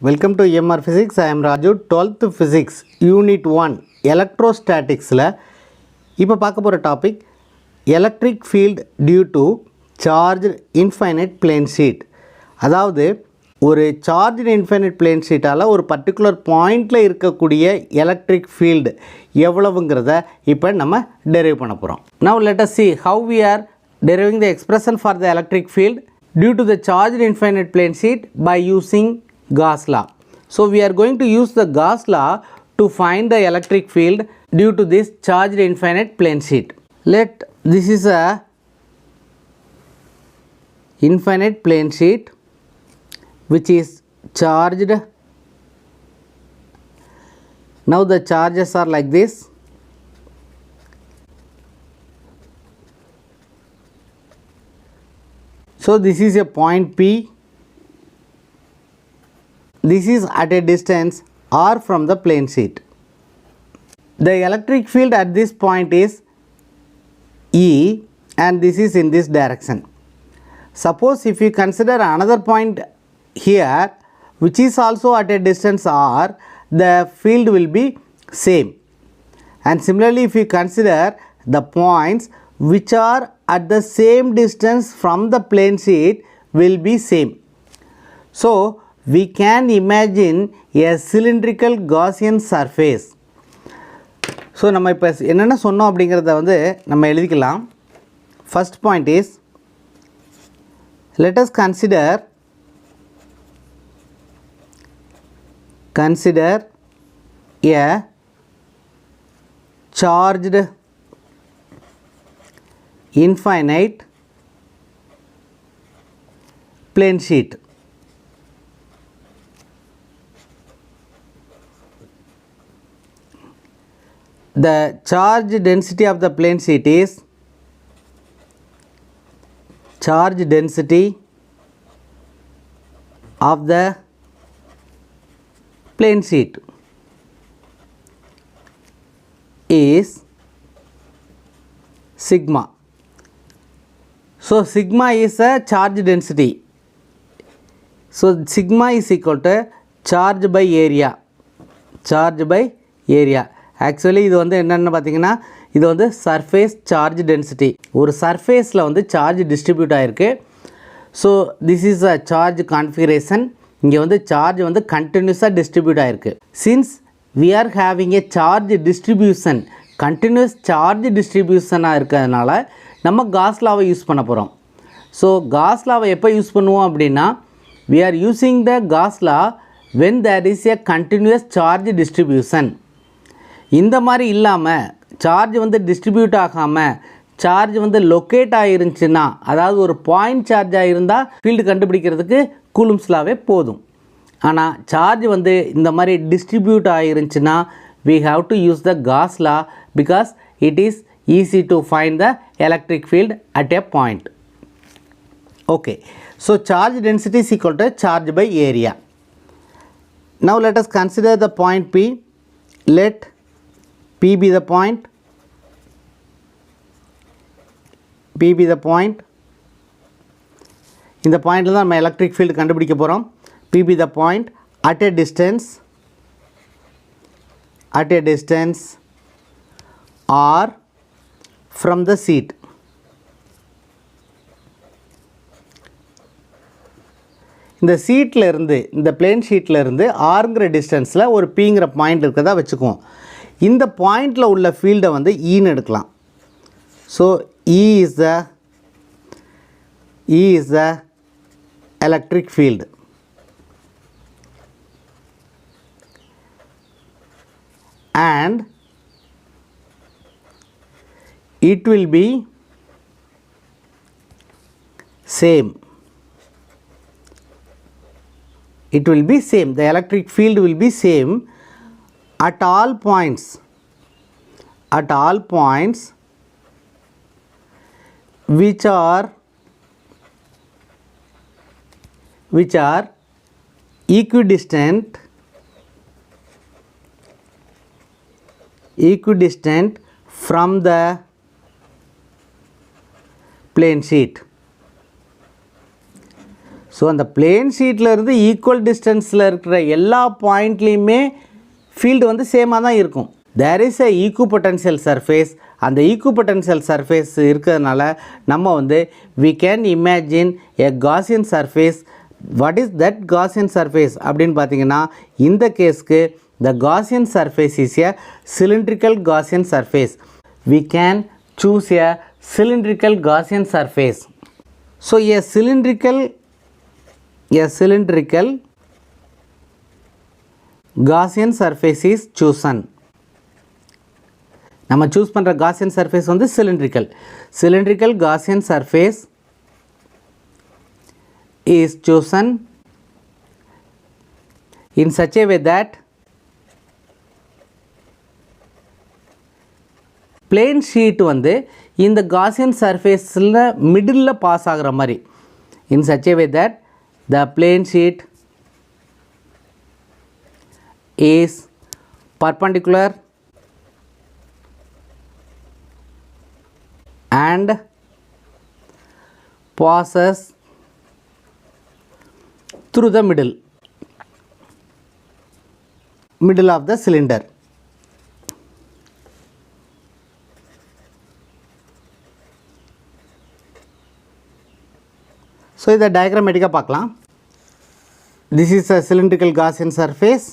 Welcome to EMR Physics. I am Raju. 12th Physics Unit 1 Electrostaticsல இப்போ பார்க்க போகிற topic electric field due to charge infinite plane sheet. அதாவது ஒரு charge infinite plane ஷீட்டால் ஒரு particular பாயிண்டில் இருக்கக்கூடிய எலக்ட்ரிக் ஃபீல்டு எவ்வளவுங்கிறத இப்போ நம்ம டெரைவ் பண்ண போகிறோம். Now let us see how we are deriving the expression for the electric field due to the charged infinite plane sheet by using Gauss law. So we are going to use the Gauss law to find the electric field due to this charged infinite plane sheet. This is a infinite plane sheet which is charged. Now the charges are like this. So this is a point P. This is at a distance r from the plane sheet. The electric field at this point is E and this is in this direction. Suppose if you consider another point here which is also at a distance r, the field will be same. And similarly if you consider the points which are at the same distance from the plane sheet will be same. So we can imagine a cylindrical Gaussian surface. So நம்ம இப்போ என்னென்ன சொன்னோம் அப்படிங்கிறத வந்து நம்ம எழுதிக்கலாம். First point is, let us consider a charged infinite plane sheet. The charge density of the plane sheet is charge density of the plane sheet is sigma. So sigma is a charge density. So sigma is equal to charge by area. Charge by area. Actually இது வந்து என்னென்னு பார்த்தீங்கன்னா இது வந்து surface charge density. ஒரு சர்ஃபேஸில் வந்து charge distribute ஆகிருக்கு. So this is a charge configuration. இங்கே வந்து சார்ஜ் வந்து கண்டினியூஸாக டிஸ்ட்ரிபியூட் ஆகிருக்கு. Since we are having a charge distribution, continuous charge டிஸ்ட்ரிபியூஷனாக இருக்கிறதுனால நம்ம காஸ் லாவை யூஸ் பண்ண போகிறோம். ஸோ காஸ் லாவை எப்போ யூஸ் பண்ணுவோம் அப்படின்னா, we are using the Gauss law when there is a continuous charge distribution. இந்த மாதிரி இல்லாமல் சார்ஜ் வந்து டிஸ்ட்ரிபியூட் ஆகாமல் சார்ஜ் வந்து லொக்கேட் ஆகிருந்துச்சுன்னா, அதாவது ஒரு பாயிண்ட் சார்ஜாக இருந்தால் ஃபீல்டு கண்டுபிடிக்கிறதுக்கு கூலும்ஸ் லாவே போதும். ஆனால் சார்ஜ் வந்து இந்த மாதிரி distribute ஆகிருந்துச்சுன்னா we have to use the Gauss law because it is easy to find the electric field at a point. Okay, so charge density is equal to charge by area. Now let us consider the point P. Let P be the point. P be the point. இந்த பாயிண்டில் தான் நம்ம electric field கண்டுபிடிக்க போகிறோம். P be the point at a distance r from the sheet. இந்த ஷீட்டில் இருந்து, இந்த பிளேன் ஷீட்டில் இருந்து ஆறுங்கிற டிஸ்டன்ஸில் ஒரு பிங்கிற பாயிண்ட் இருக்கிறதா வச்சுக்குவோம். இந்த பாயிண்டில் உள்ள ஃபீல்டை வந்து ஈன்னு எடுக்கலாம். So E is the electric field. And it will be same. It will be same. The electric field will be same at all points. At all points which are equidistant from the plane sheet. So அந்த plane ஷீட்டில் இருந்து equal டிஸ்டன்ஸில் இருக்கிற எல்லா பாயிண்ட்லேயுமே field வந்து சேமாக தான் இருக்கும். There is a equipotential surface. அந்த ஈக்குவபொட்டன்ஷியல் சர்ஃபேஸ் இருக்கிறதுனால நம்ம வந்து we can imagine a Gaussian surface. What is that Gaussian surface அப்படின்னு பார்த்தீங்கன்னா, இந்த கேஸ்க்கு the Gaussian surface is a cylindrical Gaussian surface. We can choose a cylindrical Gaussian surface. So a cylindrical Gaussian surface is chosen. நம்ம choose பண்ணுற Gaussian surface வந்து cylindrical Gaussian surface is chosen in such a way that plane sheet வந்து இந்த Gaussian surfaceல middle pass ஆகிற மாதிரி, in such a way that the plane sheet is perpendicular and passes through the middle of the cylinder. So இதை diagrammatic பார்க்கலாம். This is a cylindrical Gaussian surface.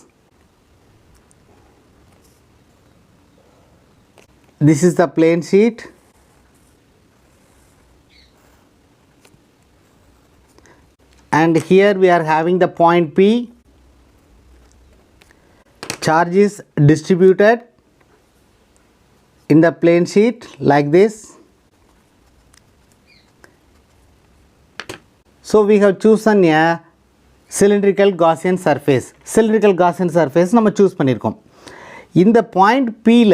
This is the plane sheet. And here we are having the point P. Charge is distributed in the plane sheet like this. So we have chosen a cylindrical Gaussian surface. Cylindrical Gaussian surface நம்ம choose பண்ணியிருக்கோம். இந்த point Pல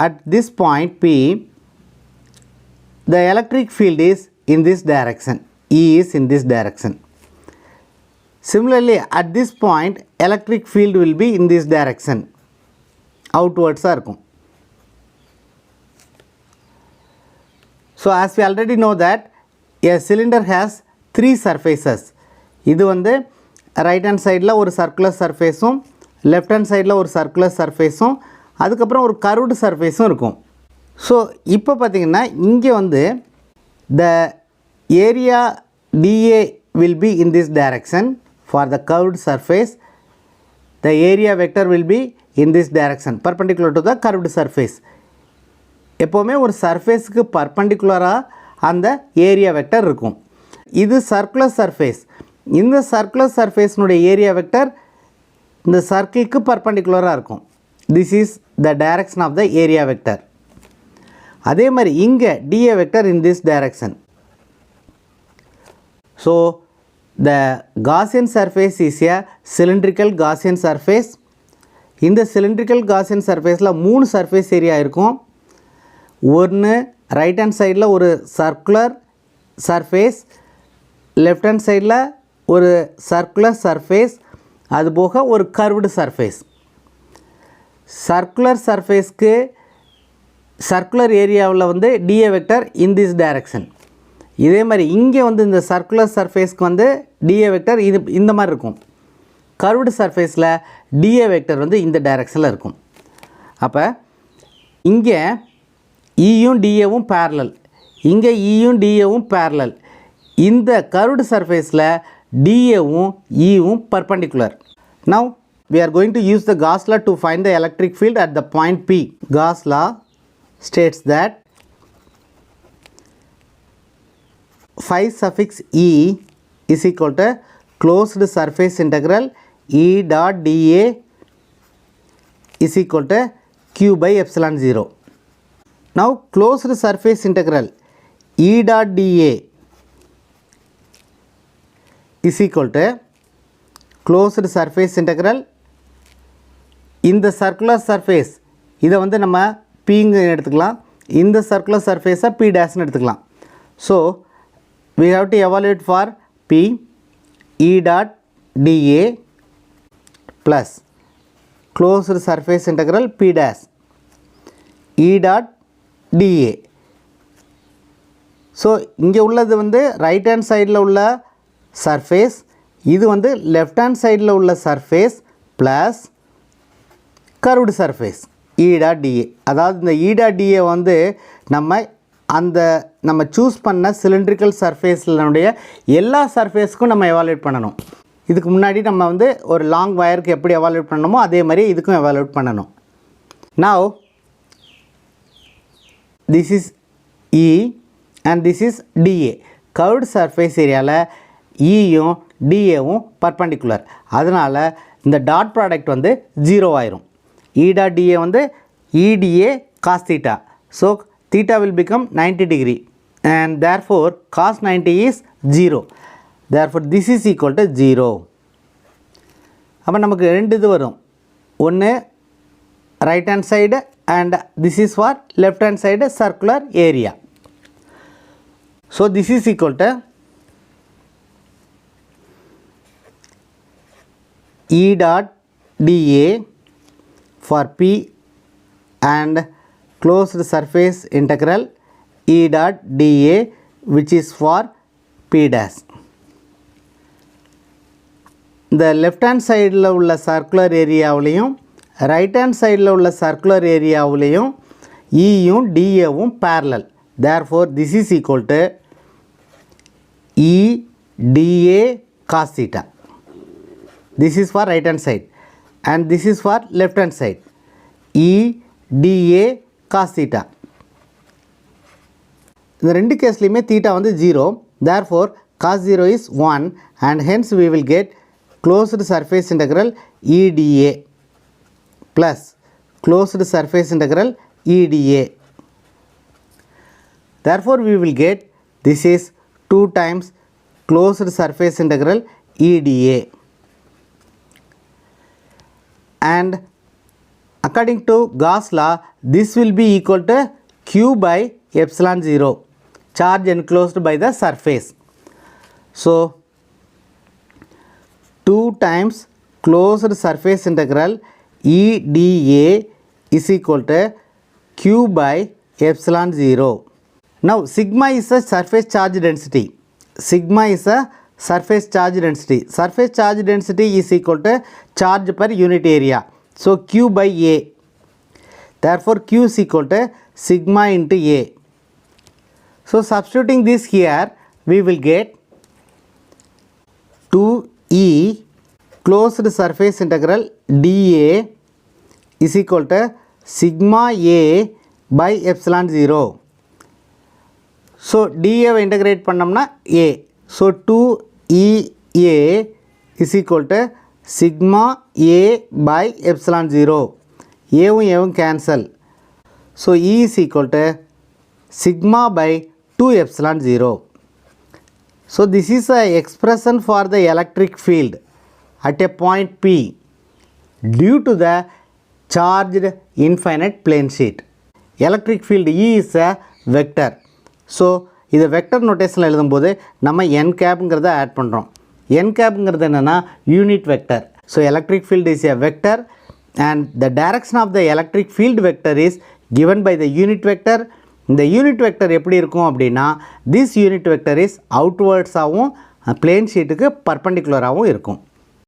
at this point P, the electric field is in this direction. E is in this direction. Similarly, at this point electric field will be in this direction. Outwards இருக்கும். So as we already know that a cylinder has 3 surfaces. இது வந்து right hand சைடில் ஒரு circular சர்ஃபேஸும், left hand சைடில் ஒரு circular சர்ஃபேஸும், அதுக்கப்புறம் ஒரு curved சர்ஃபேஸும் இருக்கும். ஸோ இப்போ பார்த்திங்கன்னா இங்கே வந்து the area dA will be in this direction for the curved surface. The area vector will be in this direction perpendicular to the curved surface. எப்போவுமே ஒரு சர்ஃபேஸுக்கு பர்பண்டிகுலராக அந்த ஏரியா வெக்டர் இருக்கும். இது சர்க்குலர் சர்ஃபேஸ். இந்த சர்க்குலர் சர்ஃபேஸ்னுடைய ஏரியா வெக்டர் இந்த சர்க்கிளுக்கு பர்பண்டிகுலராக இருக்கும். This is the direction of the area vector. அதே மாதிரி இங்கே dA vector in this direction. So the Gaussian surface is a cylindrical Gaussian surface. இந்த cylindrical Gaussian surfaceல 3 சர்ஃபேஸ் ஏரியா இருக்கும். ஒன்று ரைட் ஹேண்ட் சைடில் ஒரு சர்க்குலர் சர்ஃபேஸ், லெஃப்ட் ஹேண்ட் சைடில் ஒரு சர்க்குலர் சர்ஃபேஸ், அதுபோக ஒரு கர்வ்டு சர்ஃபேஸ். சர்க்குலர் சர்ஃபேஸ்க்கு சர்க்குலர் ஏரியாவில் வந்து dA vector in this direction. இதே மாதிரி இங்கே வந்து இந்த சர்க்குலர் சர்ஃபேஸ்க்கு வந்து dA வெக்டர் இது இந்த மாதிரி இருக்கும். கர்வ்டு சர்ஃபேஸில் dA வெக்டர் வந்து இந்த டைரக்ஷனில் இருக்கும். அப்போ இங்கே ஈயும் டிஏவும் பேரலல், இங்கே ஈயும் டிஏவும் பேரலல். இந்த கர்வ்டு சர்ஃபேஸில் டிஏவும் ஈவும் perpendicular. Now we are going to use the Gauss law to find the electric field at the point P. Gauss law states that phi suffix E is equal to closed surface integral E dot dA is equal to Q by epsilon 0. Now closed surface integral E dot dA is equal to closed surface integral இந்த circular surface இதை வந்து நம்ம Pங்க எடுத்துக்கலாம், இந்த circular சர்ஃபேஸை P டேஷ்னு எடுத்துக்கலாம். So we have to evaluate for P E dot dA plus closed surface integral P dash E dot dA. So இங்கே உள்ளது வந்து ரைட் ஹேண்ட் சைடில் உள்ள சர்ஃபேஸ், இது வந்து லெஃப்ட் ஹேண்ட் சைடில் உள்ள surface plus curved surface E dot dA. அதாவது இந்த E dot dA வந்து நம்ம சூஸ் பண்ண சிலிண்ட்ரிக்கல் சர்ஃபேஸ்னுடைய எல்லா சர்ஃபேஸ்க்கும் நம்ம எவாலுவேட் பண்ணணும். இதுக்கு முன்னாடி நம்ம வந்து ஒரு லாங் வயருக்கு எப்படி எவாலுவேட் பண்ணணுமோ அதே மாதிரி இதுக்கும் எவாலுவேட் பண்ணணும். Now this is E and this is DA. Curved surface ஏரியாவில் ஈயும் டிஏவும் பர்பண்டிகுலர். அதனால் இந்த டாட் ப்ராடக்ட் வந்து 0 ஆயிரும். E dot dA வந்து EDA cos theta. So theta will become 90 degree and therefore cos 90 is 0. Therefore this is equal to 0. அப்போ நமக்கு ரெண்டு இது வரும். ஒன்று right hand side and this is for left hand side circular area. So this is equal to E dot dA for P and closed surface integral E dot dA which is for P dash. இந்த left hand சைடில் உள்ள circular ஏரியாவிலையும் right hand சைடில் உள்ள circular ஏரியாவிலையும் ஈயும் டிஏவும் parallel. Therefore this is equal to E dA cos theta. This is for right hand side and this is for left hand side. E dA cos theta. இந்த ரெண்டு கேஸ்லையுமே theta வந்து 0. Therefore cos 0 is 1 and hence we will get closed surface integral EDA plus closed surface integral EDA. Therefore we will get this is 2 times closed surface integral EDA. And according to Gauss law, this will be equal to Q by epsilon 0, charge enclosed by the surface. So 2 times closed surface integral EDA is equal to Q by epsilon 0. Now sigma is a surface charge density. Sigma is a surface charge density. Surface charge density is equal to charge per unit area. So Q by A. Therefore Q is equal to sigma into A. So substituting this here, we will get 2E closed surface integral dA is equal to sigma A by epsilon 0. So dA why integrate பண்ணோம்னா A. So 2EA is equal to sigma A by epsilon 0. ஏவும் ஏவும் cancel. So E is equal to sigma by 2 epsilon 0. So this is a expression for the electric field at a point P due to the charged infinite plane sheet. Electric field E is a vector. So இது vector நோட்டேஷனில் எழுதும்போது நம்ம n கேப்ங்கிறத add பண்ணுறோம். n கேப்ங்கிறது என்னென்னா unit vector. So electric field is a vector and the direction of the electric field vector is given by the unit vector. இந்த unit vector எப்படி இருக்கும் அப்படின்னா this unit vector is outwards ஆகவும் plane sheet க்கு perpendicular ஆகவும் இருக்கும்.